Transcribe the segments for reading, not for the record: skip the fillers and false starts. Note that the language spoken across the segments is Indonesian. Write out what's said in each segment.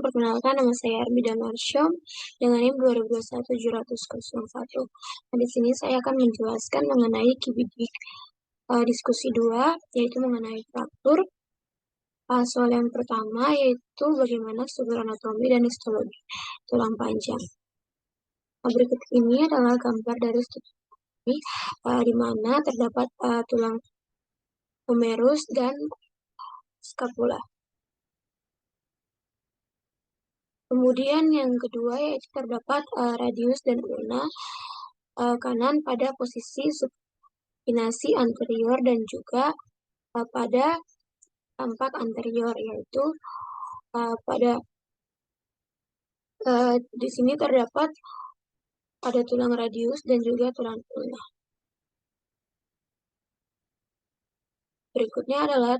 Perkenalkan, nama saya Armida Marsyom dengan NIM 2021-700-01. Nah, di sini saya akan menjelaskan mengenai KIBIDIK diskusi 2, yaitu mengenai fraktur. Soal yang pertama yaitu bagaimana struktur anatomi dan histologi tulang panjang. Nah, berikut ini adalah gambar dari struktur anatomi di mana terdapat tulang humerus dan skapula. Kemudian yang kedua yaitu terdapat radius dan ulna kanan pada posisi supinasi anterior dan juga pada tampak anterior, yaitu pada di sini terdapat ada tulang radius dan juga tulang ulna. Berikutnya adalah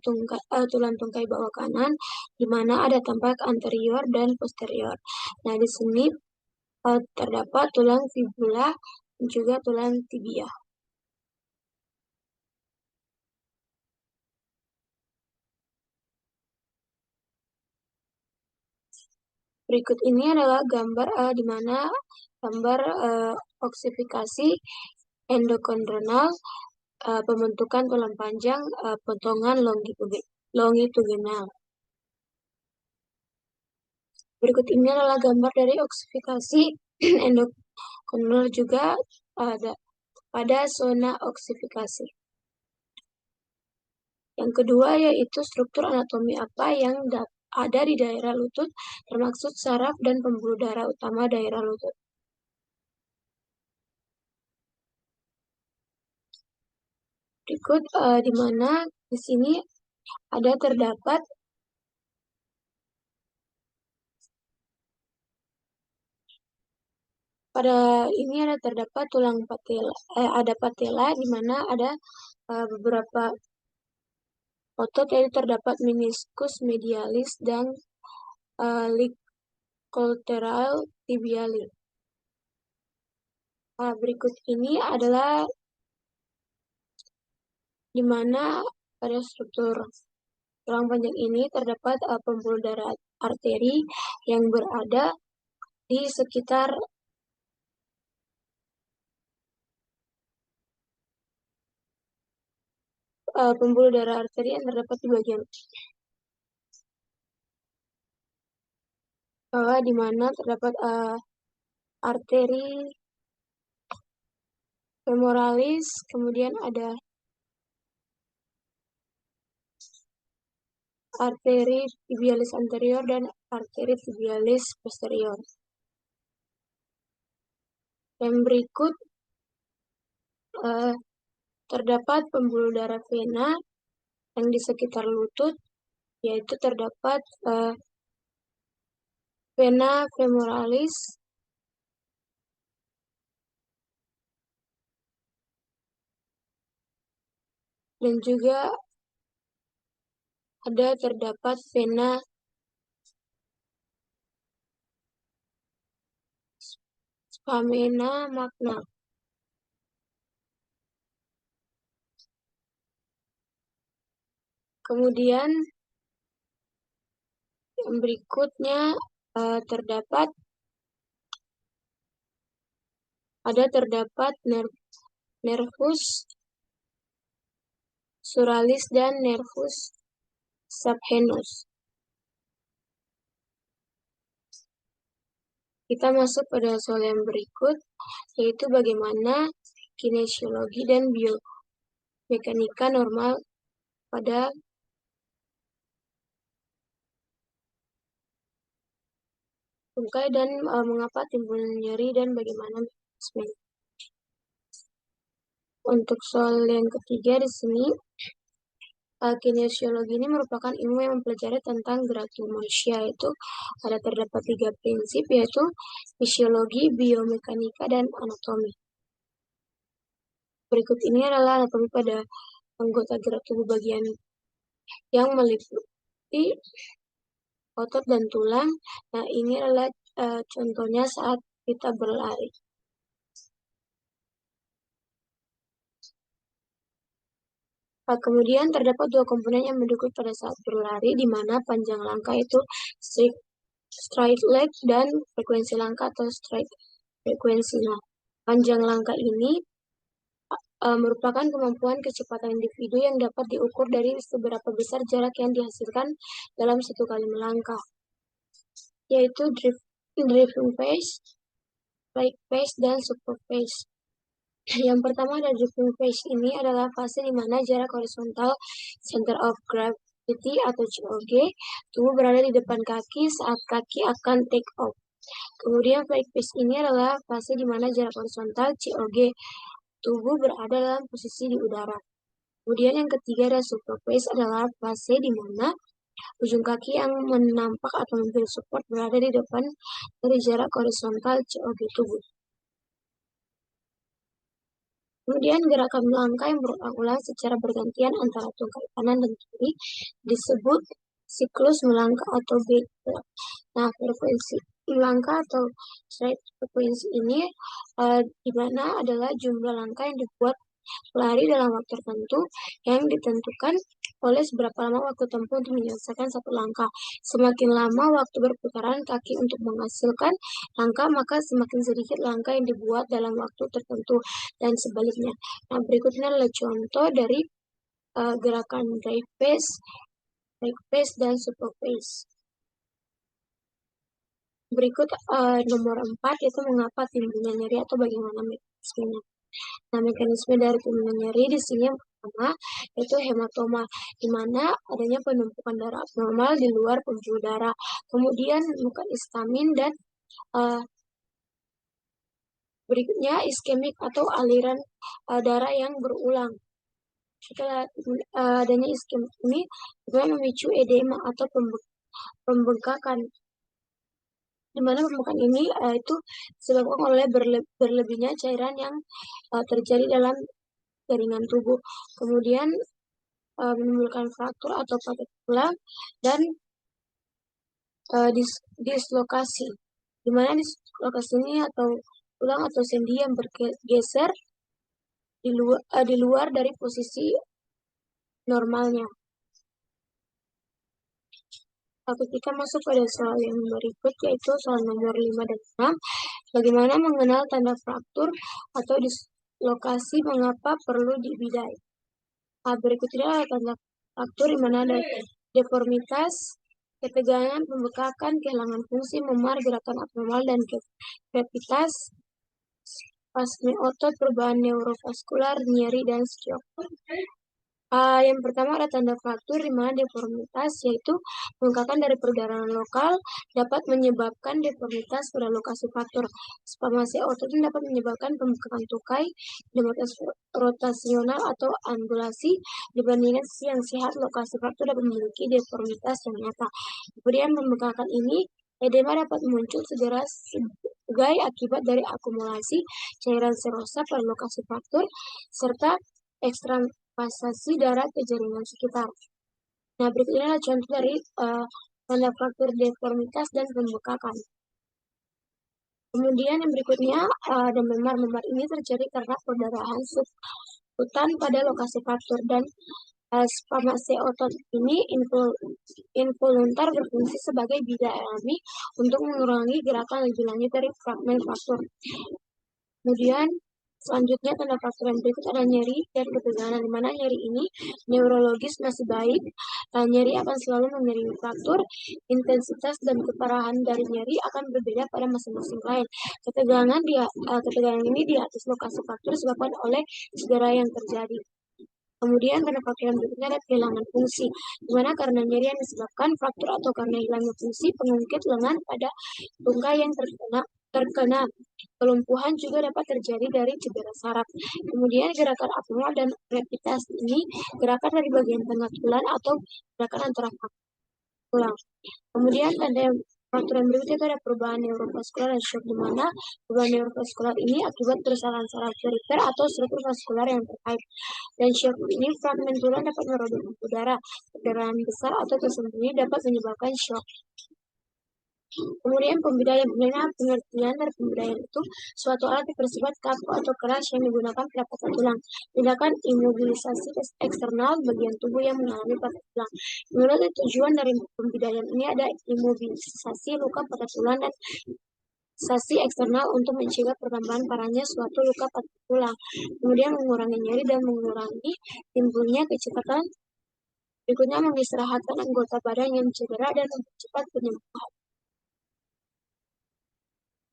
tulang tungkai bawah kanan, di mana ada tampak anterior dan posterior. Nah, di sini terdapat tulang fibula dan juga tulang tibia. Berikut ini adalah gambar di mana gambar oksifikasi endokondronal, pembentukan tulang panjang, potongan longitudinal. Berikut ini adalah gambar dari oksifikasi endokondronal juga pada zona oksifikasi. Yang kedua yaitu struktur anatomi apa yang ada di daerah lutut, termaksud saraf dan pembuluh darah utama daerah lutut. Berikut di mana di sini ada terdapat terdapat tulang patella, ada patella di mana ada beberapa otot, yaitu terdapat meniscus medialis dan ligament collateral tibialis. Berikut ini adalah di mana pada struktur tulang panjang ini terdapat pembuluh darah arteri yang berada di sekitar pembuluh darah arteri yang terdapat di bagian bawah, di mana terdapat arteri femoralis, kemudian ada arteri tibialis anterior dan arteri tibialis posterior. Yang berikut terdapat pembuluh darah vena yang di sekitar lutut, yaitu terdapat vena femoralis, dan juga terdapat vena spamena magna. Kemudian yang berikutnya terdapat nervus suralis dan nervus subhenus. Kita masuk pada soal yang berikut, yaitu bagaimana kinesiologi dan biomekanika normal pada tungkai dan mengapa timbul nyeri dan bagaimana mekanisme. Untuk soal yang ketiga di sini, kinesiologi ini merupakan ilmu yang mempelajari tentang gerak tubuh manusia, yaitu terdapat 3 prinsip, yaitu fisiologi, biomekanika, dan anatomi. Berikut ini adalah anatomi pada anggota gerak tubuh bagian yang meliputi otot dan tulang. Nah, ini adalah contohnya saat kita berlari. Kemudian terdapat 2 komponen yang mendukung pada saat berlari, di mana panjang langkah itu stride leg, dan frekuensi langkah atau stride frekuensi. Nah, panjang langkah ini merupakan kemampuan kecepatan individu yang dapat diukur dari seberapa besar jarak yang dihasilkan dalam satu kali melangkah, yaitu driving pace, bike pace, dan super pace. Yang pertama ada driving pace. Ini adalah fase di mana jarak horizontal center of gravity atau COG tubuh berada di depan kaki saat kaki akan take off. Kemudian flight pace ini adalah fase di mana jarak horizontal COG tubuh berada dalam posisi di udara. Kemudian yang ketiga ada super pace, adalah fase di mana ujung kaki yang menampak atau memberi support berada di depan dari jarak horizontal COG tubuh. Kemudian gerakan melangkah yang berulang-ulang secara bergantian antara tungkai kanan dan kiri disebut siklus melangkah atau beat. Nah, frekuensi melangkah atau stride frekuensi ini di mana adalah jumlah langkah yang dibuat pelari dalam waktu tertentu yang ditentukan oleh seberapa lama waktu tempuh untuk menyelesaikan satu langkah. Semakin lama waktu berputaran kaki untuk menghasilkan langkah, maka semakin sedikit langkah yang dibuat dalam waktu tertentu dan sebaliknya. Nah, berikutnya adalah contoh dari gerakan drive pace, bike pace, dan super pace. Berikut nomor 4, yaitu mengapa timbulnya nyeri atau bagaimana mekanismenya. Nah, mekanisme dari timbulnya nyeri di sini yang pertama yaitu hematoma, di mana adanya penumpukan darah abnormal di luar pembuluh darah. Kemudian bukan histamin, dan berikutnya iskemik atau aliran darah yang berulang. Setelah adanya iskemik ini juga memicu edema atau pembengkakan, di mana pembengkakan ini itu disebabkan oleh berlebihnya cairan yang terjadi dalam jaringan tubuh. Kemudian menimbulkan fraktur atau patah tulang dan dislokasi, di mana dislokasi ini atau tulang atau sendi yang bergeser di luar dari posisi normalnya. Kita masuk pada soal yang berikut, yaitu soal nomor 5 dan 6. Bagaimana mengenal tanda fraktur atau dislokasi, mengapa perlu dibidai. Berikutnya tanda fraktur, di mana ada deformitas, ketegangan, pembekakan, kehilangan fungsi, memar, gerakan abnormal, dan krepitas, spasme otot, perubahan neurovaskular, nyeri, dan syok. Yang pertama ada tanda fraktur, di mana deformitas, yaitu pembengkakan dari perdarahan lokal dapat menyebabkan deformitas pada lokasi fraktur. Spasme otot dapat menyebabkan pembengkakan tukai, deformitas rotasional atau angulasi. Dibandingkan yang sehat, lokasi fraktur dapat memiliki deformitas yang nyata. Kemudian pembengkakan ini, edema dapat muncul segera sebagai akibat dari akumulasi cairan serosa pada lokasi fraktur serta ekstravasasi darah ke jaringan sekitar. Nah, berikutnya adalah contoh dari tanda fraktur, deformitas, dan pembekakan. Kemudian yang berikutnya ada memar. Memar ini terjadi karena perdarahan subkutan pada lokasi fraktur, dan spasme otot ini involuntar berfungsi sebagai bida alami untuk mengurangi gerakan lebih lanjut dari fragmen fraktur. Kemudian selanjutnya tanda fraktur yang berikut ada nyeri dan ketegangan, di mana nyeri ini neurologis masih baik. Nyeri akan selalu mengiringi fraktur. Intensitas dan keparahan dari nyeri akan berbeda pada masing-masing klien. Ketegangan ini di atas lokasi fraktur disebabkan oleh cedera yang terjadi. Kemudian tanda fraktur yang berikutnya ada kehilangan fungsi, di mana karena nyeri yang disebabkan fraktur atau karena hilangnya fungsi pengungkit lengan pada tungkai yang terkena kelumpuhan juga dapat terjadi dari cedera saraf. Kemudian gerakan abnormal dan krepitas ini gerakan dari bagian tengah tulang atau gerakan antara tulang. Kemudian tanda fraktur yang berikutnya itu ada perubahan neurovaskular dan shock, di mana perubahan neurovaskular ini akibat kerusakan saraf perifer atau struktur vaskular yang terkait. Dan shock ini fragmen tulang dapat merobek udara. Perdarahan besar atau tersembunyi dapat menyebabkan shock. Kemudian pembidayaan, pengertian dari pembidayaan itu suatu alat yang bersifat kaku atau keras yang digunakan pada patah tulang. Tindakan imobilisasi eksternal bagian tubuh yang mengalami patah tulang. Menurut tujuan dari pembidayaan ini ada imobilisasi luka patah tulang dan sasi eksternal untuk mencegah pertambahan parahnya suatu luka patah tulang, kemudian mengurangi nyeri dan mengurangi timbulnya kecepatan. Berikutnya mengistirahatkan anggota badan yang cedera dan mempercepat penyembuhan.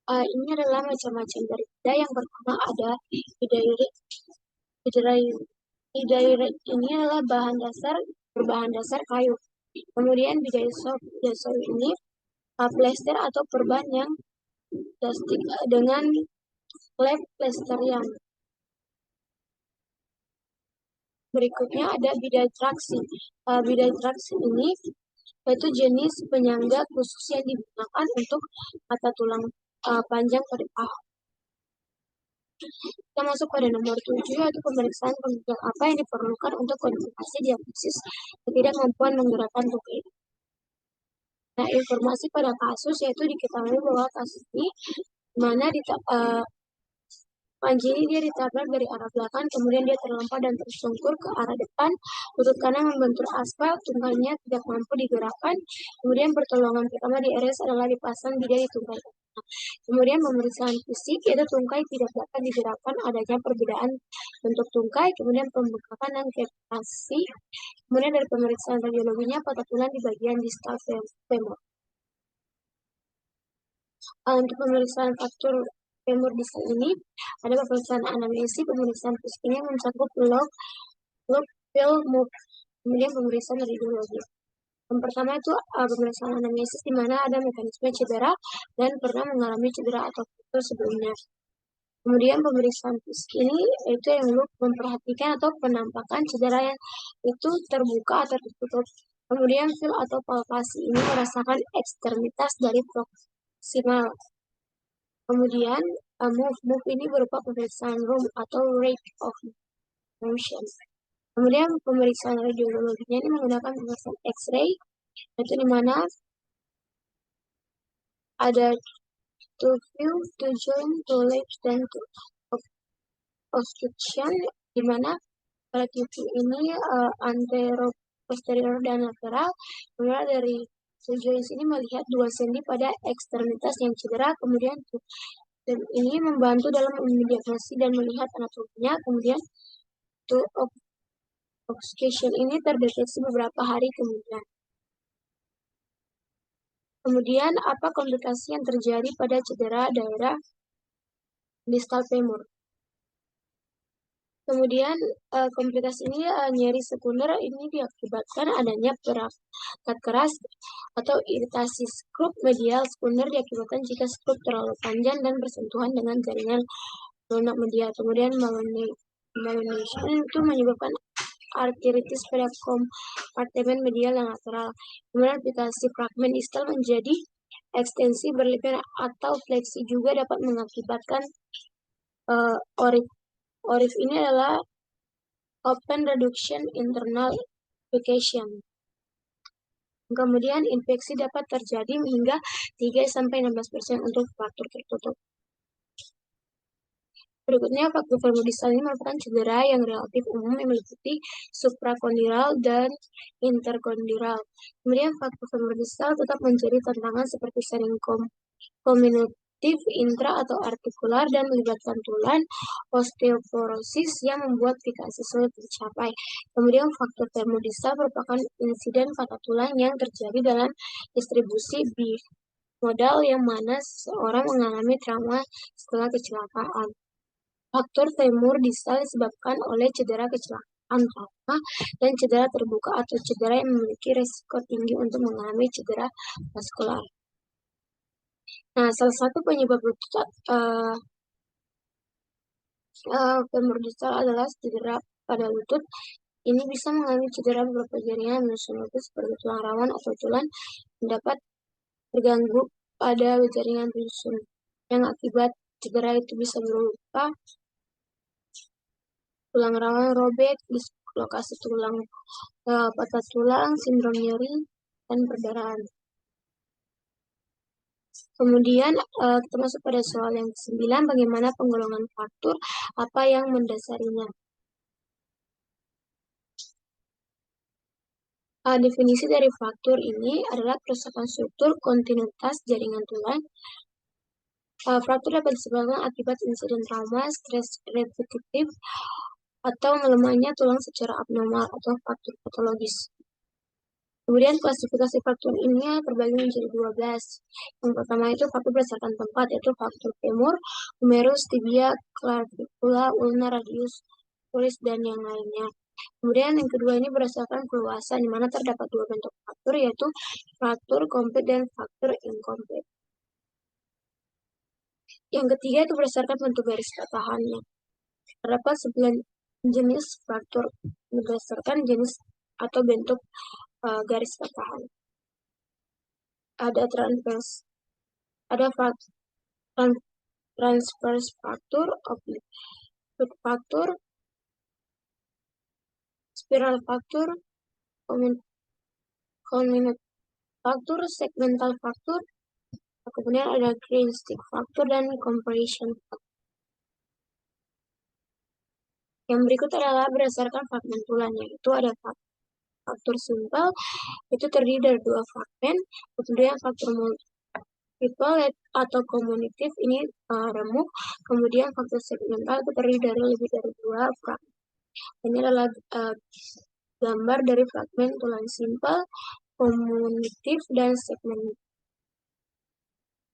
Ini adalah macam-macam dari bida. Yang pertama ada bidairik. Bidairik ini adalah berbahan dasar kayu. Kemudian bidaisop ini plester atau perban yang plastik dengan lap plester yang. Berikutnya ada bidai traksi. Bidai traksi ini yaitu jenis penyangga khusus yang digunakan untuk mata tulang panjang pada paha. Kita masuk pada nomor 7, yaitu pemeriksaan penunjang apa yang diperlukan untuk konfirmasi diagnosis ketidakmampuan menggerakkan tubuh. Nah, informasi pada kasus yaitu diketahui bahwa kasus ini mana Panji ini dia ditabrak dari arah belakang, kemudian dia terlempar dan tersungkur ke arah depan. Lutut kanan membentur aspal, tungkainya tidak mampu digerakkan. Kemudian pertolongan pertama di RS adalah dipasang bidai di tungkai. Kemudian pemeriksaan fisik, yaitu tungkai tidak dapat digerakkan, adanya perbedaan bentuk tungkai, kemudian pembengkakan dan kepasi. Kemudian dari pemeriksaan radiologinya, patah tulang di bagian distal femur. Untuk pemeriksaan fraktur femur distal ini, ada pemeriksaan anamnesi, pemeriksaan fisik ini mencakup log, feel, move, kemudian pemeriksaan radiologi. Yang pertama itu pemeriksaan anamnesis di mana ada mekanisme cedera dan pernah mengalami cedera atau fraktur sebelumnya. Kemudian pemeriksaan fisik ini itu yang memperhatikan atau penampakan cedera yang itu terbuka atau tertutup. Kemudian feel atau palpasi ini merasakan ekstremitas dari proksimal. Kemudian move ini berupa pemeriksaan room atau rate of motion. Kemudian pemeriksaan radiologinya ini menggunakan pemeriksaan X-ray, yaitu di mana ada to view, to join, to lips, dan to obstruction, di mana pada TV ini antero, posterior, dan lateral. Kemudian dari to join ini melihat dua sendi pada ekstremitas yang cedera, kemudian dan ini membantu dalam mendiagnosis dan melihat anatominya. Kemudian to obstruction ini terdeteksi beberapa hari kemudian. Kemudian apa komplikasi yang terjadi pada cedera daerah distal femur? Kemudian komplikasi ini nyeri sekunder ini diakibatkan adanya perangkat keras atau iritasi skrup medial sekunder diakibatkan jika skrup terlalu panjang dan bersentuhan dengan jaringan lunak medial. Kemudian malnutrition itu menyebabkan arteritis pada kompartemen medial yang lateral. Kemudian aplikasi fragmen distal menjadi ekstensi berlebihan atau fleksi juga dapat mengakibatkan orif ini adalah open reduction internal vacation. Kemudian infeksi dapat terjadi hingga 3-16% untuk fraktur tertutup. Berikutnya, fraktur femur distal ini merupakan cedera yang relatif umum yang meliputi suprakondiral dan interkondiral. Kemudian fraktur femur distal tetap menjadi tantangan seperti sering kombinatif intra atau artikular dan melibatkan tulang osteoporosis yang membuat fikasi sulit dicapai. Kemudian faktor femur distal merupakan insiden patah tulang yang terjadi dalam distribusi bimodal yang mana seorang mengalami trauma setelah kecelakaan. Faktor femur distal disebabkan oleh cedera kecelakaan, trauma, dan cedera terbuka atau cedera yang memiliki risiko tinggi untuk mengalami cedera vaskular. Nah, salah satu penyebab lutut femur distal adalah cedera pada lutut. Ini bisa mengalami cedera beberapa jaringan menyusun lutut seperti tulang rawan atau tulang yang dapat terganggu pada jaringan penyusun. Yang akibat cedera itu bisa berupa tulang rawan robek, dislokasi tulang patah tulang, sindrom nyeri, dan perdarahan. Kemudian kita masuk pada soal yang ke-9, bagaimana penggolongan faktur, apa yang mendasarinya. Definisi dari faktur ini adalah kerusakan struktur kontinuitas jaringan tulang. Fraktur dapat disebabkan akibat insiden trauma, stres repetitif, atau melemahnya tulang secara abnormal atau faktur patologis. Kemudian klasifikasi faktur ini terbagi menjadi 12. Yang pertama itu faktur berdasarkan tempat, yaitu faktur femur, humerus, tibia, clavicula, ulna, radius, kulis, dan yang lainnya. Kemudian yang kedua ini berdasarkan keluasan, di mana terdapat dua bentuk faktur, yaitu faktur komplit dan faktur inkomplit. Yang ketiga itu berdasarkan bentuk garis patahannya. Terdapat 9 jenis faktur berdasarkan jenis atau bentuk garis patahan. Ada transverse faktur, oblique faktur, spiral faktur, conminute faktur, segmental faktur, kemudian ada green stick faktur dan compression faktur. Yang berikut adalah berdasarkan fragmen tulang, yaitu ada faktur simpel, itu terdiri dari 2 fragmen, kemudian faktur multiple atau komunitif ini remuk, kemudian faktur segmental itu terdiri dari lebih dari 2 fragmen. Ini adalah gambar dari fragmen tulang simpel, komunitif, dan segmen.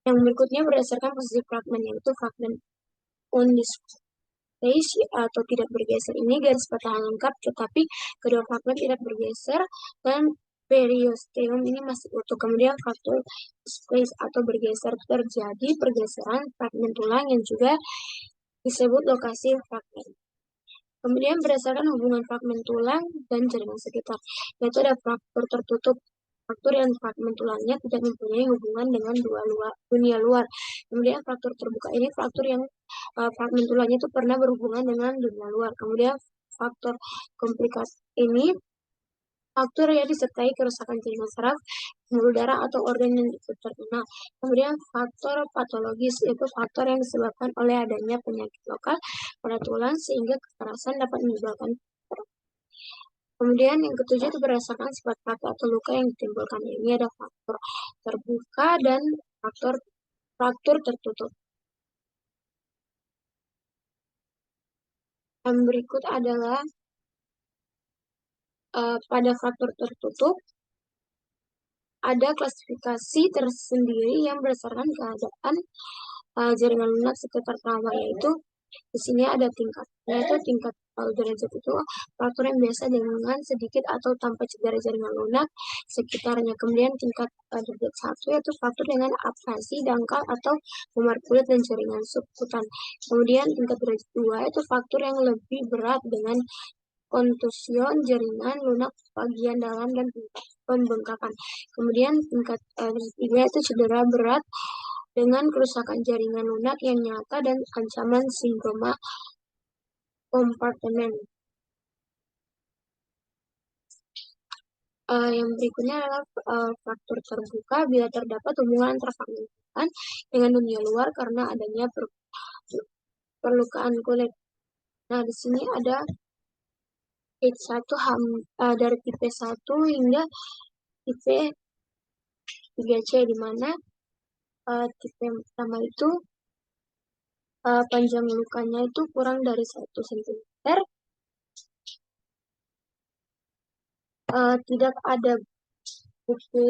Yang berikutnya berdasarkan posisi fragmen, yaitu fragmen undisplaced atau tidak bergeser. Ini garis patahan lengkap, tetapi kedua fragmen tidak bergeser, dan periosteum ini masih utuh. Kemudian faktor displaced atau bergeser terjadi pergeseran fragmen tulang yang juga disebut lokasi fragmen. Kemudian berdasarkan hubungan fragmen tulang dan jaringan sekitar, yaitu ada faktor tertutup, faktor yang fragmen tulangnya tidak mempunyai hubungan dengan dunia luar. Kemudian faktor terbuka ini faktor yang fragmen tulangnya itu pernah berhubungan dengan dunia luar. Kemudian faktor komplikasi ini faktor yang disertai kerusakan jaringan saraf, pembuluh darah, atau organ yang ikut terkena. Kemudian faktor patologis, yaitu faktor yang disebabkan oleh adanya penyakit lokal pada tulang sehingga kekerasan dapat menyebabkan. Kemudian yang ketujuh itu berdasarkan sifat patah atau luka yang ditimbulkan. Ini ada faktor terbuka dan faktor tertutup. Yang berikut adalah pada faktor tertutup ada klasifikasi tersendiri yang berdasarkan keadaan jaringan lunak sekitar trauma, yaitu di sini ada tingkatnya, yaitu tingkat derajat itu faktor yang biasa dengan sedikit atau tanpa cedera jaringan lunak sekitarnya. Kemudian tingkat derajat 1 yaitu faktor dengan abrasi, dangkal, atau memar kulit dan jaringan subkutan. Kemudian tingkat derajat 2 itu faktor yang lebih berat dengan kontusion jaringan lunak bagian dalam dan pembengkakan. Kemudian tingkat derajat 3 itu cedera berat dengan kerusakan jaringan lunak yang nyata dan ancaman sindroma kompartemen. Yang berikutnya adalah faktor terbuka bila terdapat hubungan antara fragmen dengan dunia luar karena adanya perlukaan kulit. Nah, di sini ada tipe 1 dari tipe 1 hingga tipe 3C, di mana tipe yang pertama itu panjang lukanya itu kurang dari 1 cm. Tidak ada bukti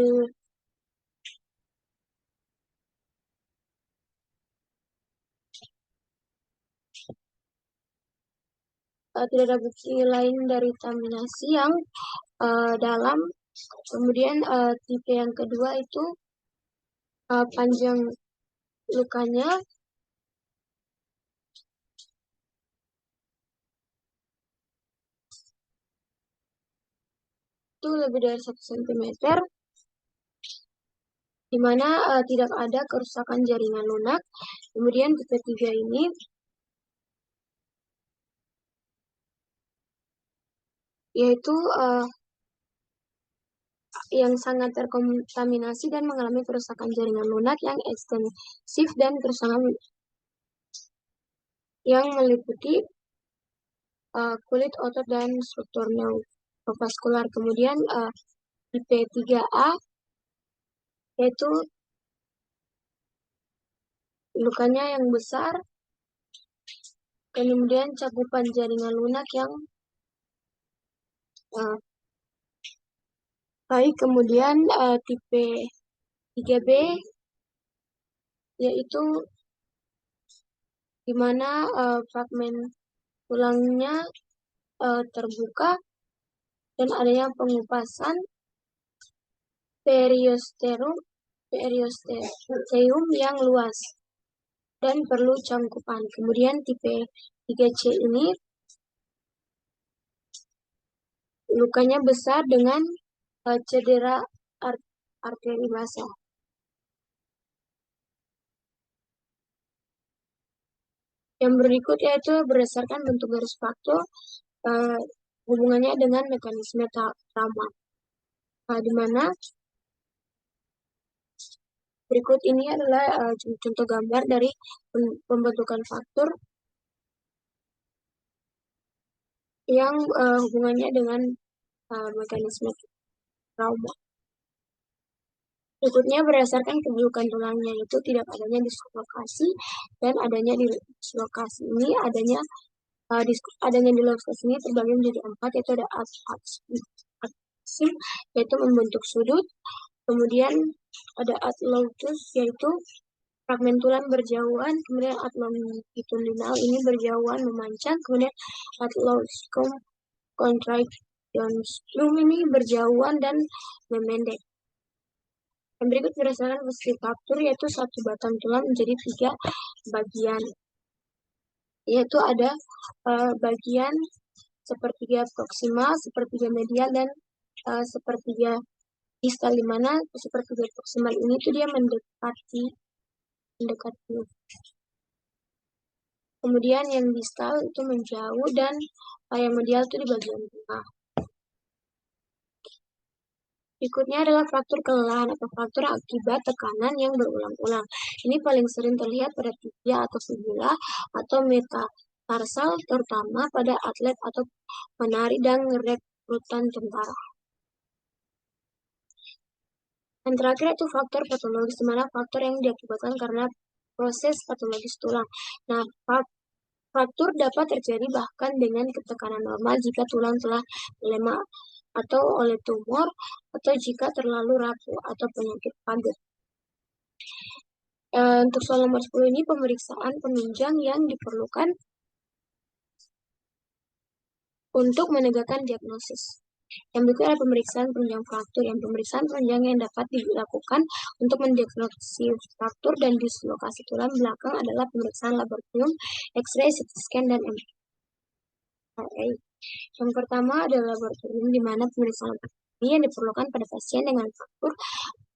tidak ada bukti lain dari kontaminasi yang dalam. Kemudian tipe yang kedua itu panjang lukanya itu lebih dari 1 cm, di mana tidak ada kerusakan jaringan lunak. Kemudian tipe 3 ini yaitu yang sangat terkontaminasi dan mengalami kerusakan jaringan lunak yang ekstensif dan kerusakan yang meliputi kulit, otot, dan struktur neurovaskular. Kemudian tipe 3A yaitu lukanya yang besar, kemudian cakupan jaringan lunak yang baik. Kemudian tipe 3B yaitu di mana fragmen tulangnya terbuka dan adanya pengupasan periosteum yang luas dan perlu cangkupan. Kemudian tipe 3C ini lukanya besar dengan cedera arteri basal. Yang berikut yaitu berdasarkan bentuk garis fraktur hubungannya dengan mekanisme trauma. Di mana berikut ini adalah contoh gambar dari pembentukan fraktur yang hubungannya dengan mekanisme trauma. Berikutnya berdasarkan kedudukan tulangnya itu tidak adanya dislokasi dan adanya dislokasi ini adanya dislokasi ini terbagi menjadi 4, yaitu ada aksim yaitu membentuk sudut, kemudian ada atlautus yaitu fragmen tulang berjauhan, kemudian longitudinal ini berjauhan memanjang, kemudian atlauticum contractionum ini berjauhan dan memendek. Yang berikut berdasarkan posisi fraktur yaitu satu batang tulang menjadi 3 bagian, yaitu ada bagian sepertiga proksimal, sepertiga medial, dan sepertiga distal, di mana sepertiga proksimal ini tuh dia mendekati. Kemudian yang distal itu menjauh dan yang medial itu di bagian tengah. Berikutnya adalah fraktur kelelahan atau fraktur akibat tekanan yang berulang-ulang. Ini paling sering terlihat pada tibia atau fibula atau metatarsal, terutama pada atlet atau penari dan rekrutan tentara. Yang terakhir itu faktor patologis, di mana faktor yang diakibatkan karena proses patologis tulang. Nah, fraktur dapat terjadi bahkan dengan ketekanan normal jika tulang telah melemah atau oleh tumor, atau jika terlalu rapuh atau penyakit padat. Untuk soal nomor 10 ini pemeriksaan penunjang yang diperlukan untuk menegakkan diagnosis. Yang berikut adalah pemeriksaan penunjang fraktur. Yang pemeriksaan penunjang yang dapat dilakukan untuk mendiagnosis fraktur dan dislokasi tulang belakang adalah pemeriksaan laboratorium, X-ray, CT scan, dan MRI. Yang pertama adalah laboratorium, di mana pemeriksaan ini yang diperlukan pada pasien dengan fraktur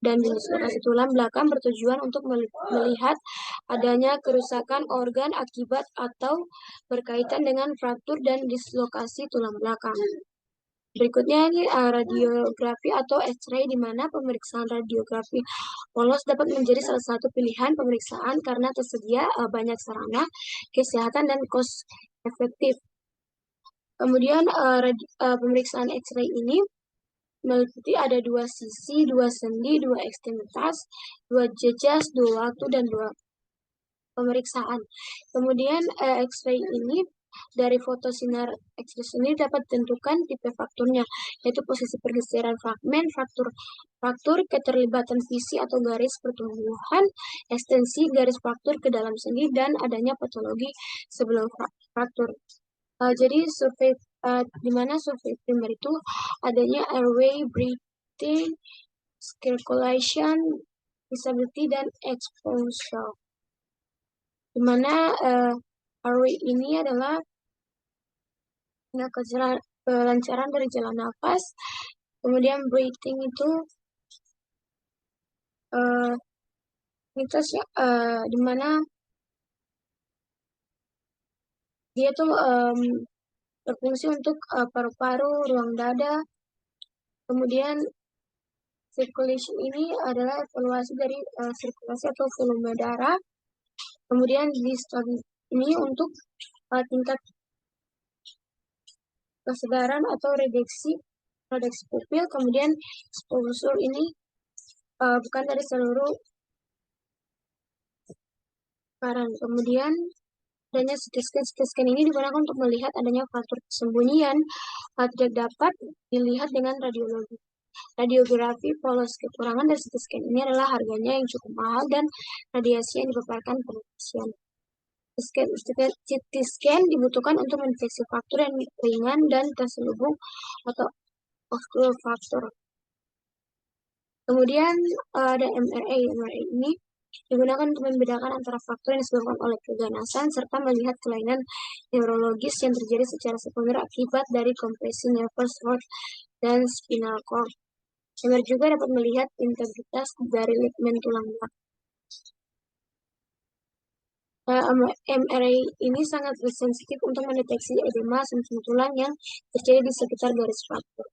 dan dislokasi tulang belakang bertujuan untuk melihat adanya kerusakan organ akibat atau berkaitan dengan fraktur dan dislokasi tulang belakang. Berikutnya ini radiografi atau X-ray, di mana pemeriksaan radiografi polos dapat menjadi salah satu pilihan pemeriksaan karena tersedia banyak sarana kesehatan dan cost efektif. Kemudian pemeriksaan X-ray ini meliputi ada 2 sisi, 2 sendi, 2 ekstremitas, 2 jejas, 2 waktu, dan 2 pemeriksaan. Kemudian X-ray ini dari foto sinar X-ray ini dapat ditentukan tipe frakturnya, yaitu posisi pergeseran fragmen, fraktur, keterlibatan visi atau garis pertumbuhan, ekstensi garis fraktur ke dalam sendi, dan adanya patologi sebelum fraktur. Jadi survei di mana survei primer itu adanya airway, breathing, circulation, disability, dan exposure. Di mana airway ini adalah kelancaran dari jalan nafas. Kemudian breathing itu mitosnya di mana dia tuh berfungsi untuk paru-paru, ruang dada. Kemudian circulation ini adalah evaluasi dari sirkulasi atau volume darah. Kemudian diastole ini untuk tingkat kesegaran atau reduksi pupil. Kemudian exposure ini bukan dari seluruh karang. Kemudian adanya CT scan. CT scan ini digunakan untuk melihat adanya faktor kesembunyian tidak dapat dilihat dengan radiologi. Radiografi polos. Kekurangan dari CT scan ini adalah harganya yang cukup mahal dan radiasi yang dipaparkan pada pasien. CT scan dibutuhkan untuk mendeteksi faktor yang ringan dan terselubung atau obscure faktor. Kemudian ada MRI. MRI ini digunakan untuk membedakan antara faktor yang disebabkan oleh keganasan serta melihat kelainan neurologis yang terjadi secara sekunder akibat dari kompresi nervous root dan spinal cord. MRI juga dapat melihat integritas dari ligmen tulang belakang. MRI ini sangat sensitif untuk mendeteksi edema sumsum tulang yang terjadi di sekitar garis fraktur.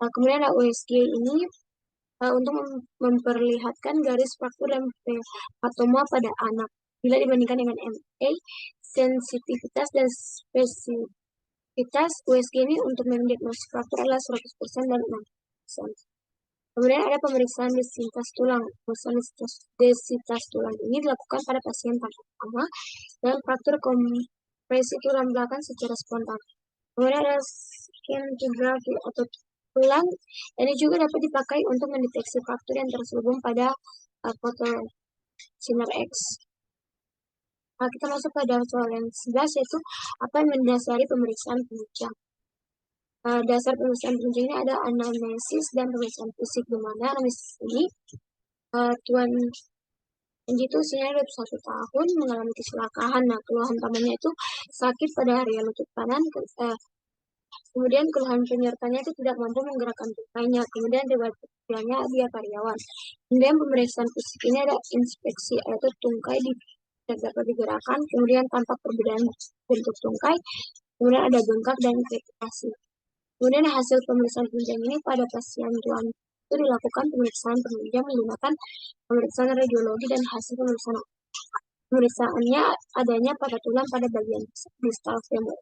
Kemudian ada USG ini untuk memperlihatkan garis fraktur dan hematoma pada anak. Bila dibandingkan dengan MA, sensitivitas dan spesifitas USG ini untuk mendiagnosis fraktur adalah 100% dan 60%. Kemudian ada pemeriksaan densitas tulang. Pemeriksaan densitas tulang ini dilakukan pada pasien pertama dan fraktur kompresi tulang belakang secara spontan. Kemudian ada scintigraphy atau tulang. Ini juga dapat dipakai untuk mendeteksi faktor yang terselubung pada foto sinar X. Kita masuk pada soal yang 11, yaitu apa yang mendasari pemeriksaan penunjang. Dasar pemeriksaan penunjang ini ada anamnesis dan pemeriksaan fisik, di mana anamnesis ini Tuan Anji itu usianya 21 tahun, mengalami kecelakaan. Nah, keluhan utamanya itu sakit pada area lutut kanan. Kemudian keluhan penyertanya itu tidak mampu menggerakkan tungkainya. Kemudian riwayat pekerjaannya dia karyawan. Kemudian pemeriksaan fisik ini ada inspeksi, yaitu tungkai tidak dapat digerakkan. Kemudian tampak perbedaan bentuk tungkai. Kemudian ada bengkak dan krepitasi. Kemudian hasil pemeriksaan penunjang ini pada pasien Tuan itu dilakukan pemeriksaan penunjang menggunakan pemeriksaan radiologi dan hasil pemeriksaannya adanya patah tulang pada bagian distal femur.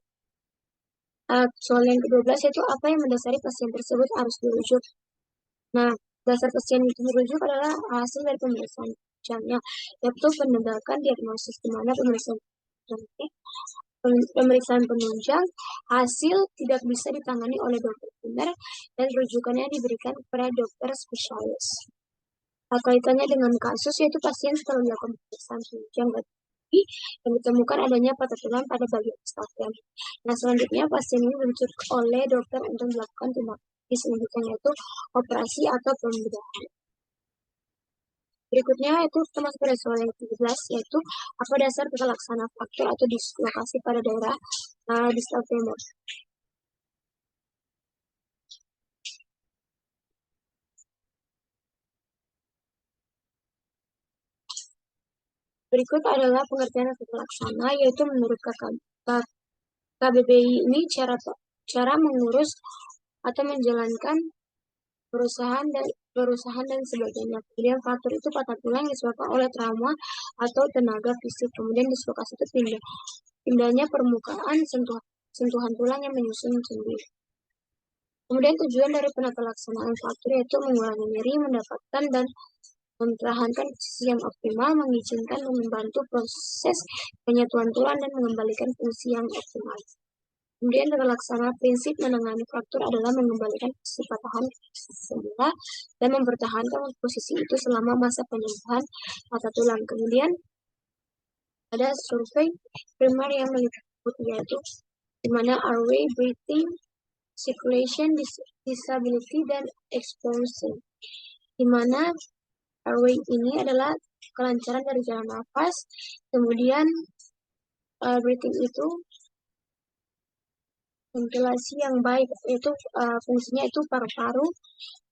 Soal yang ke-12 yaitu apa yang mendasari pasien tersebut harus dirujuk. Nah, dasar pasien itu dirujuk adalah hasil dari pemeriksaan penunjangnya, yaitu penegakan diagnosis, di mana pemeriksaan penunjang hasil tidak bisa ditangani oleh dokter primer dan rujukannya diberikan kepada dokter spesialis. Kaitannya dengan kasus yaitu pasien setelah dilakukan pemeriksaan penunjang dan ditemukan adanya patah tulang pada bagian distal femur. Nah, selanjutnya pasien ini dirujuk oleh dokter untuk melakukan tindakan selanjutnya yaitu operasi atau pembedahan. Berikutnya itu kita masuk pada soal yang 17, yaitu apa dasar tata laksana fraktur atau dislokasi pada daerah distal femur. Berikut adalah pengertian tata laksana, yaitu menurut KBBI ini cara mengurus atau menjalankan perusahaan dan sebagainya. Kemudian fraktur itu patah tulang disebabkan oleh trauma atau tenaga fisik. Kemudian dislokasi itu pindahnya permukaan sentuhan tulang yang menyusun sendi. Kemudian tujuan dari penata laksanaan fraktur yaitu mengurangi nyeri, mendapatkan dan mempertahankan posisi yang optimal, mengizinkan dan membantu proses penyatuan tulang dan mengembalikan fungsi yang optimal. Kemudian tata laksana prinsip menangani fraktur adalah mengembalikan posisi patahan semula dan mempertahankan posisi itu selama masa penyembuhan patah tulang. Kemudian ada survei primer yang meliputi yaitu di mana airway, breathing, circulation, disability, dan exposure. Di mana airway ini adalah kelancaran dari jalan nafas, kemudian breathing itu ventilasi yang baik, yaitu fungsinya itu paru-paru,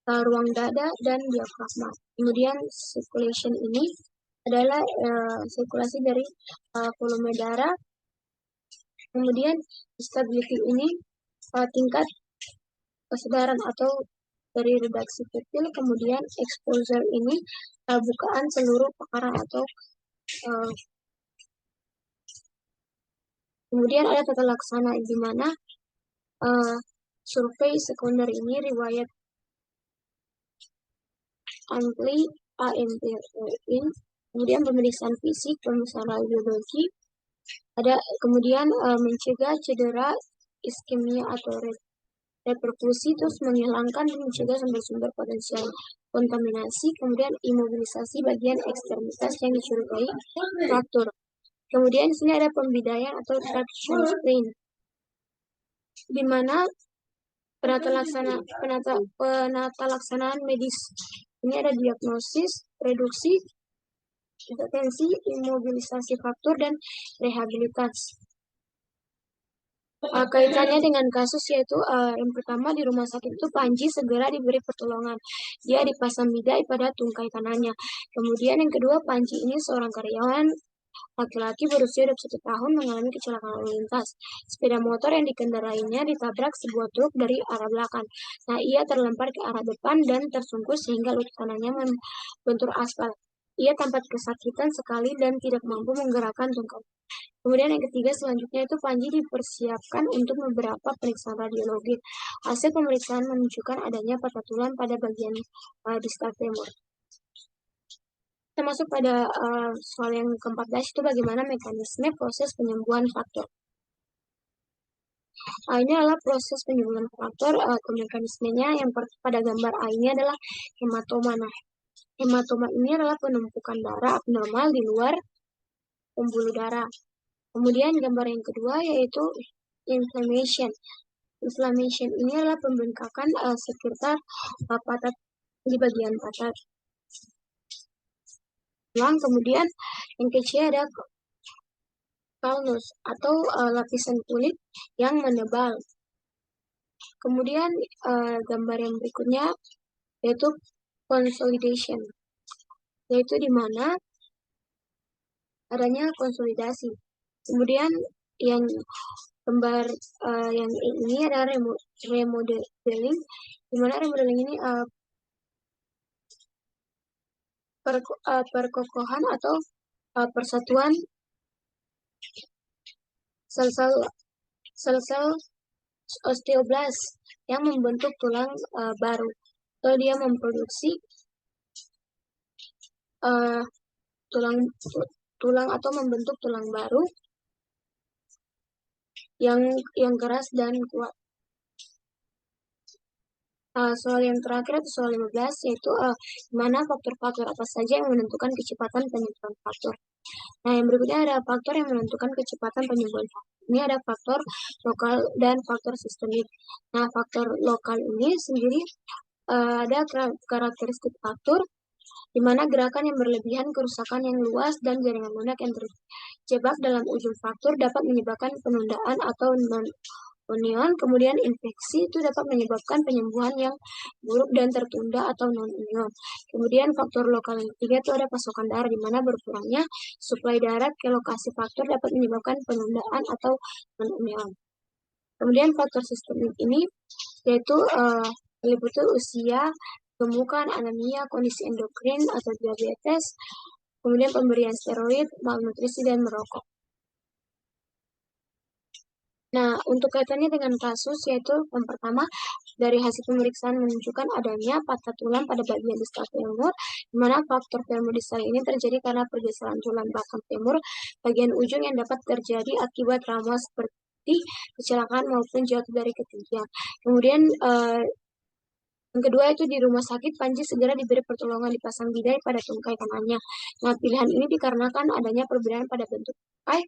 ruang dada, dan diafragma. Kemudian circulation ini adalah sirkulasi dari volume darah. Kemudian stability ini tingkat kesedaran atau dari redaksi pupil, kemudian exposure ini bukaan seluruh paparan atau kemudian ada tata laksana di mana survei sekunder ini riwayat ANPLI, ANPLI, kemudian pemeriksaan fisik, pemeriksaan radiologi, ada kemudian mencegah cedera, iskemia atau reperkusi, terus menghilangkan dan mencegah sumber-sumber potensial kontaminasi, kemudian imobilisasi bagian ekstremitas yang dicurigai fraktur. Kemudian di sini ada pembidayaan atau traction sprain, di mana penata laksanaan medis ini ada diagnosis, reduksi, intervensi, imobilisasi fraktur, dan rehabilitasi. Kaitannya dengan kasus yaitu yang pertama di rumah sakit itu Panji segera diberi pertolongan. Dia dipasang bidai pada tungkai kanannya. Kemudian yang kedua, Panji ini seorang karyawan laki-laki berusia 21 tahun mengalami kecelakaan lalu lintas. Sepeda motor yang dikendarainya ditabrak sebuah truk dari arah belakang. Nah, ia terlempar ke arah depan dan tersungkur sehingga lutut kanannya membentur aspal. Ia tampak kesakitan sekali dan tidak mampu menggerakkan tungkai. Kemudian yang ketiga selanjutnya itu Panji dipersiapkan untuk beberapa pemeriksaan radiologi. Hasil pemeriksaan menunjukkan adanya patah tulang pada bagian distal femur. Kita masuk pada soal yang ke-14 itu bagaimana mekanisme proses penyembuhan fraktur. Ini adalah proses penyembuhan fraktur. Mekanismenya yang pada gambar A ini adalah hematoma. Nah, hematoma ini adalah penumpukan darah abnormal di luar pembuluh darah. Kemudian gambar yang kedua yaitu inflammation. Inflammation ini adalah pembengkakan sekitar patah di bagian patah tulang. Kemudian yang kecil ada kalnus atau lapisan kulit yang menebal. Kemudian gambar yang berikutnya yaitu consolidation, yaitu di mana adanya konsolidasi. Kemudian yang gambar yang ini ada remodeling, di mana remodeling ini perkokohan atau persatuan sel-sel osteoblast yang membentuk tulang baru. Atau dia memproduksi tulang atau membentuk tulang baru yang keras dan kuat. Soal yang terakhir atau soal 15 yaitu mana faktor-faktor apa saja yang menentukan kecepatan penyembuhan fraktur. Nah, yang berikutnya ada faktor yang menentukan kecepatan penyembuhan fraktur. Ini ada faktor lokal dan faktor sistemik. Nah, faktor lokal ini sendiri ada karakteristik fraktur di mana gerakan yang berlebihan, kerusakan yang luas, dan jaringan lunak yang terjebak dalam ujung fraktur dapat menyebabkan penundaan atau non-union. Kemudian infeksi itu dapat menyebabkan penyembuhan yang buruk dan tertunda atau non-union. Kemudian faktor lokal yang ketiga itu ada pasokan darah, di mana berkurangnya suplai darah ke lokasi fraktur dapat menyebabkan penundaan atau non-union. Kemudian faktor sistemik ini yaitu meliputi usia, gemukan, anemia, kondisi endokrin atau diabetes, kemudian pemberian steroid, malnutrisi, dan merokok. Nah, untuk kaitannya dengan kasus yaitu yang pertama, dari hasil pemeriksaan menunjukkan adanya patah tulang pada bagian distal femur, di mana faktor femur distal ini terjadi karena pergeseran tulang belakang femur bagian ujung yang dapat terjadi akibat trauma seperti kecelakaan maupun jatuh dari ketinggian. Kemudian yang kedua itu di rumah sakit Panji segera diberi pertolongan dipasang bidai pada tungkai kanannya. Nah, pilihan ini dikarenakan adanya perbedaan pada bentuk tungkai,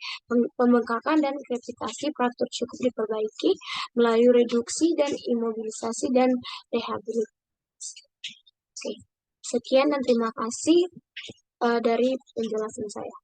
pembengkakan dan krepitasi fraktur cukup diperbaiki melalui reduksi dan imobilisasi dan rehabilitasi. Oke, sekian dan terima kasih dari penjelasan saya.